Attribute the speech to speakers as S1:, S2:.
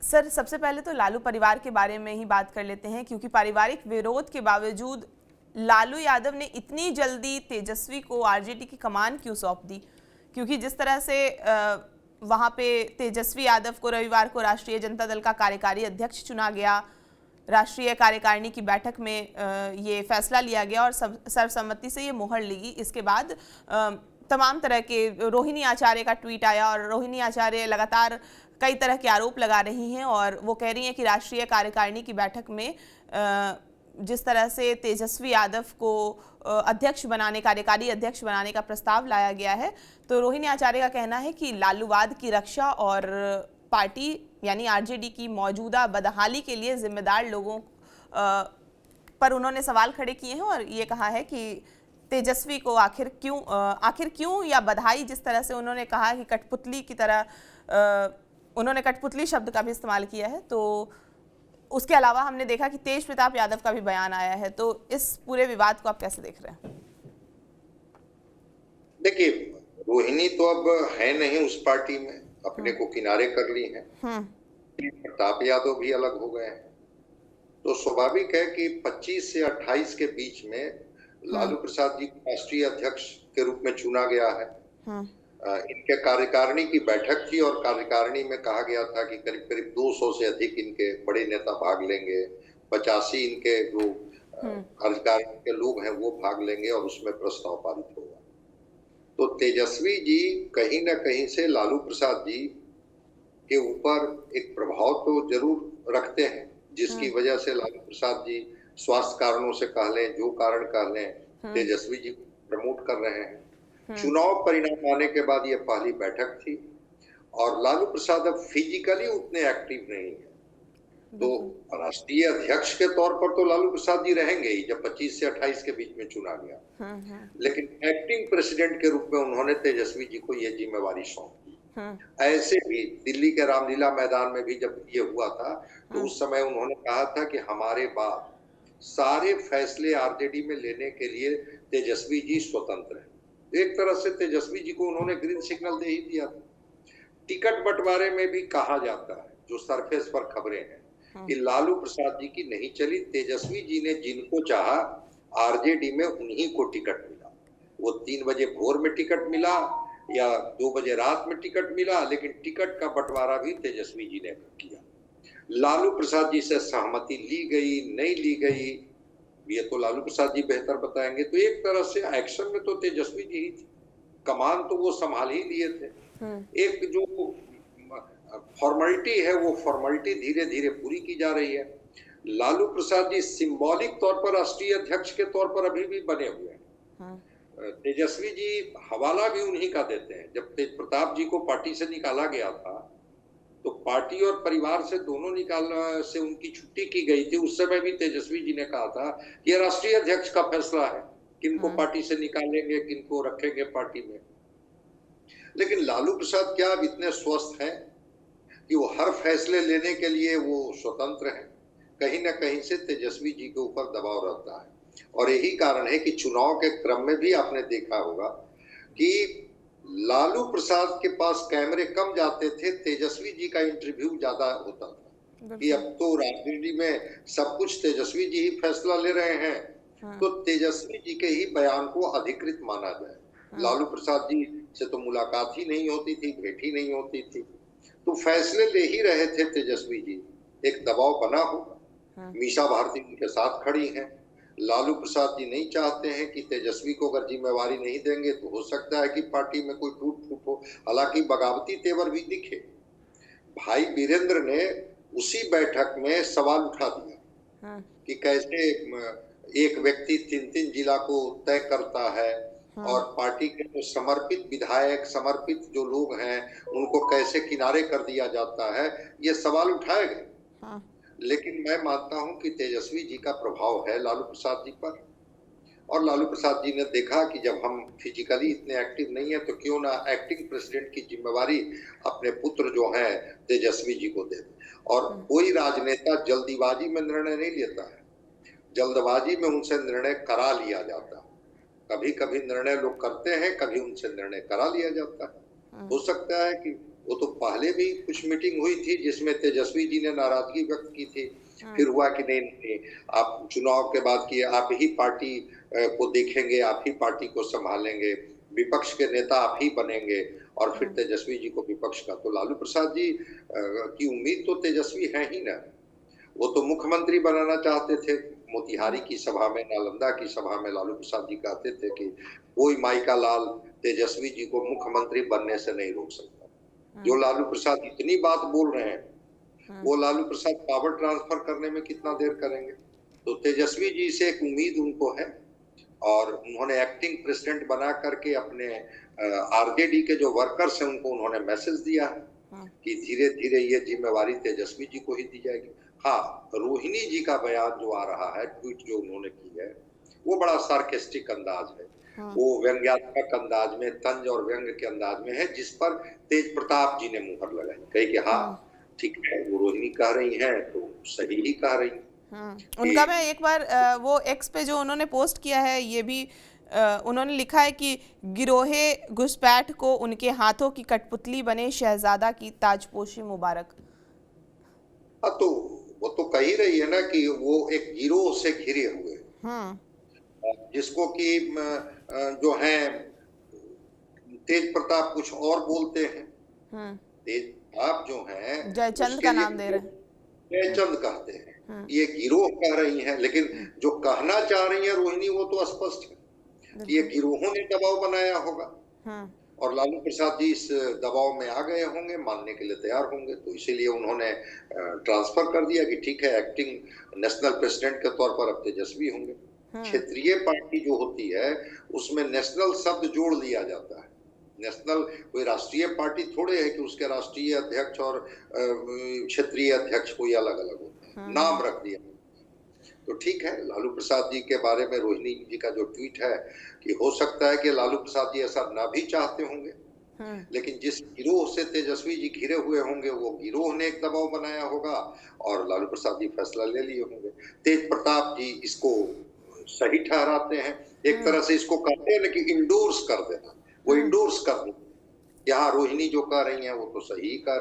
S1: Sir, सबसे पहले तो लालू परिवार के बारे में ही बात कर लेते हैं, क्योंकि पारिवारिक विरोध के बावजूद लालू यादव ने इतनी जल्दी तेजस्वी को आरजेडी की कमान क्यों सौंप दी? क्योंकि जिस तरह से वहाँ पे तेजस्वी यादव को रविवार को राष्ट्रीय जनता दल का कार्यकारी अध्यक्ष चुना गया, राष्ट्रीय कार्यकारिणी की बैठक में ये फैसला लिया गया और सर्वसम्मति से ये मोहर लगी। इसके बाद तमाम तरह के रोहिणी आचार्य का ट्वीट आया और रोहिणी आचार्य लगातार कई तरह के आरोप लगा रही हैं और वो कह रही हैं कि राष्ट्रीय कार्यकारिणी की बैठक में जिस तरह से तेजस्वी यादव को अध्यक्ष बनाने, कार्यकारी अध्यक्ष बनाने का प्रस्ताव लाया गया है, तो रोहिणी आचार्य का कहना है कि लालूवाद की रक्षा और पार्टी यानी आरजेडी की मौजूदा बदहाली के लिए जिम्मेदार लोगों पर उन्होंने सवाल खड़े किए हैं और ये कहा है कि तेजस्वी को आखिर क्यों या बधाई, जिस तरह से उन्होंने कहा कि कठपुतली की तरह, उन्होंने कठपुतली शब्द का भी इस्तेमाल किया है। तो उसके अलावा हमने देखा कि तेज प्रताप यादव का भी बयान आया है। तो इस पूरे विवाद को आप कैसे देख रहे हैं?
S2: देखिए, रोहिणी तो अब है नहीं उस पार्टी में, अपने को किनारे कर ली है। प्रताप यादव भी अलग हो गए हैं, तो स्वाभाविक है कि 25 से 28 के बीच में लालू प्रसाद जी को राष्ट्रीय अध्यक्ष के रूप में चुना गया है। इनके कार्यकारिणी की बैठक थी और कार्यकारिणी में कहा गया था कि करीब करीब 200 से अधिक इनके बड़े नेता भाग लेंगे, 85 इनके जो कार्यकारिणी के लोग हैं वो भाग लेंगे और उसमें प्रस्ताव पारित होगा। तो तेजस्वी जी कहीं ना कहीं से लालू प्रसाद जी के ऊपर एक प्रभाव तो जरूर रखते हैं, जिसकी वजह से लालू प्रसाद जी स्वास्थ्य कारणों से कह लें, जो कारण कह लें, तेजस्वी जी को प्रमोट कर रहे हैं। चुनाव परिणाम आने के बाद ये पहली बैठक थी और लालू प्रसाद अब फिजिकली उतने एक्टिव नहीं है, तो राष्ट्रीय अध्यक्ष के तौर पर तो लालू प्रसाद जी रहेंगे ही जब 25 से 28 के बीच में चुना गया, लेकिन एक्टिंग प्रेसिडेंट के रूप में उन्होंने तेजस्वी जी को ये जिम्मेवारी सौंप दी। ऐसे भी दिल्ली के रामलीला मैदान में भी जब ये हुआ था तो उस समय उन्होंने कहा था कि हमारे बाद सारे फैसले आरजेडी में लेने के लिए तेजस्वी जी स्वतंत्र हैं। एक तरह से तेजस्वी जी को उन्होंने ग्रीन सिग्नल दे ही दिया था। टिकट बंटवारे में भी कहा जाता है, जो सरफेस पर खबरें हैं, कि लालू प्रसाद जी की नहीं चली, तेजस्वी जी ने जिनको चाहा आरजेडी में उन्हीं को टिकट मिला। वो 3 बजे भोर में टिकट मिला या 2 बजे रात में टिकट मिला, लेकिन टिकट का बंटवारा भी तेजस्वी जी ने किया। लालू प्रसाद जी से सहमति ली गई, नहीं ली गई, ये तो लालू प्रसाद जी बेहतर बताएंगे। तो एक तरह से एक्शन में तो तेजस्वी जी ही थी, कमान तो वो संभाल ही लिए थे। एक जो फॉर्मेलिटी है वो फॉर्मेलिटी धीरे धीरे पूरी की जा रही है। लालू प्रसाद जी सिंबॉलिक तौर पर राष्ट्रीय अध्यक्ष के तौर पर अभी भी बने हुए हैं। तेजस्वी जी हवाला भी उन्हीं का देते हैं। जब तेज प्रताप जी को पार्टी से निकाला गया था तो पार्टी और परिवार से दोनों निकालने से उनकी छुट्टी की गई थी। उस समय भी तेजस्वी जी ने कहा था कि यह राष्ट्रीय अध्यक्ष का फैसला है, किनको पार्टी से निकालेंगे, किनको रखेंगे पार्टी में। लेकिन लालू प्रसाद क्या अब इतने स्वस्थ हैं कि वो हर फैसले लेने के लिए वो स्वतंत्र हैं? कहीं ना कहीं से तेजस्वी जी के ऊपर दबाव रहता है और यही कारण है कि चुनाव के क्रम में भी आपने देखा होगा कि लालू प्रसाद के पास कैमरे कम जाते थे, तेजस्वी जी का इंटरव्यू ज्यादा होता था कि अब तो राजनीति में सब कुछ तेजस्वी जी ही फैसला ले रहे हैं, तो तेजस्वी जी के ही बयान को अधिकृत माना जाए। लालू प्रसाद जी से तो मुलाकात ही नहीं होती थी, भेंट ही नहीं होती थी, तो फैसले ले ही रहे थे तेजस्वी जी। एक दबाव बना होगा, मीसा भारती उनके साथ खड़ी हैं। लालू प्रसाद जी नहीं चाहते हैं कि तेजस्वी को अगर जिम्मेवारी नहीं देंगे तो हो सकता है कि पार्टी में कोई टूट फूट हो, हालांकि बगावती तेवर भी दिखे। भाई वीरेंद्र ने उसी बैठक में सवाल उठा दिया कि कैसे एक व्यक्ति 3-3 जिला को तय करता है और पार्टी के जो समर्पित विधायक, समर्पित जो लोग हैं, उनको कैसे किनारे कर दिया जाता है, ये सवाल उठाए गए। लेकिन मैं मानता हूं कि तेजस्वी जी का प्रभाव है लालू प्रसाद जी पर, और लालू प्रसाद जी ने देखा कि जब हम फिजिकली इतने एक्टिव नहीं है तो क्यों ना एक्टिंग प्रेसिडेंट की जिम्मेवारी अपने पुत्र जो हैं तेजस्वी जी को दे दें। और कोई राजनेता जल्दीबाजी में निर्णय नहीं लेता है, जल्दबाजी में उनसे निर्णय करा लिया जाता है। कभी कभी निर्णय लोग करते हैं, कभी उनसे निर्णय करा लिया जाता है। हो सकता है कि वो तो पहले भी कुछ मीटिंग हुई थी जिसमें तेजस्वी जी ने नाराजगी व्यक्त की थी। फिर हुआ कि नहीं नहीं, आप चुनाव के बाद की आप ही पार्टी को देखेंगे, आप ही पार्टी को संभालेंगे, विपक्ष के नेता आप ही बनेंगे, और फिर तेजस्वी जी को विपक्ष का। तो लालू प्रसाद जी की उम्मीद तो तेजस्वी है ही ना। वो तो मुख्यमंत्री बनाना चाहते थे। मोतिहारी की सभा में, नालंदा की सभा में लालू प्रसाद जी कहते थे कि कोई माइका लाल तेजस्वी जी को मुख्यमंत्री बनने से नहीं रोक सकता। जो लालू प्रसाद इतनी बात बोल रहे हैं, वो लालू प्रसाद पावर ट्रांसफर करने में कितना देर करेंगे। तो तेजस्वी जी से एक उम्मीद उनको है, और उन्होंने एक्टिंग प्रेसिडेंट बना करके अपने आरजेडी के जो वर्कर्स हैं उनको उन्होंने मैसेज दिया है कि धीरे धीरे ये जिम्मेवारी तेजस्वी जी को ही दी जाएगी। हाँ, रोहिणी जी का बयान जो आ रहा है, ट्वीट जो उन्होंने की है, वो बड़ा सार्केस्टिक अंदाज है। वो व्यंग्यात्मक अंदाज में, तंज और व्यंग के अंदाज में है, जिस पर तेज प्रताप जी ने मुहर लगाई। कही कि हाँ ठीक है, वो रोहिणी कह रही हैं तो सही ही कह रही हैं।
S1: उनका मैं एक बार वो एक्स पे जो उन्होंने पोस्ट किया है, ये भी उन्होंने लिखा है कि गिरोहे घुसपैठ को उनके हाथों की कठपुतली बने शहजादा की ताजपोशी मुबारक।
S2: हाँ, तो वो तो कह ही रही है ना कि वो एक गिरोह से घिरे हुए, जिसको कि जो है तेज प्रताप कुछ और बोलते हैं। तेज प्रताप जो है
S1: जयचंद का नाम दे रहे हैं,
S2: जयचंद कहते हैं। ये गिरोह कह रही हैं, लेकिन जो कहना चाह रही है रोहिणी वो तो स्पष्ट है कि ये गिरोहों ने दबाव बनाया होगा, और लालू प्रसाद जी इस दबाव में आ गए होंगे, मानने के लिए तैयार होंगे। तो इसीलिए उन्होंने ट्रांसफर कर दिया कि ठीक है, एक्टिंग नेशनल प्रेसिडेंट के तौर पर अब तेजस्वी होंगे। क्षेत्रीय पार्टी जो होती है उसमें नेशनल शब्द जोड़ लिया जाता है। नेशनल कोई राष्ट्रीय पार्टी थोड़े है कि उसके राष्ट्रीय अध्यक्ष और क्षेत्रीय अध्यक्ष कोई अलग अलग होता है, नाम रख दिया। तो ठीक है, लालू प्रसाद जी के बारे में रोहिणी जी का जो ट्वीट है कि हो सकता है कि लालू प्रसाद जी ऐसा ना भी चाहते होंगे, लेकिन जिस गिरोह से तेजस्वी जी घिरे हुए होंगे वो गिरोह ने एक दबाव बनाया होगा, और लालू प्रसाद जी फैसला ले लिए होंगे। तेज प्रताप जी इसको सही ठहराते हैं, एक तरह से इसको कहते हैं ना कि इंडोर्स कर देना, वो इंडोर्स कर देना। यहाँ रोहिणी जो कह रही है वो तो सही कह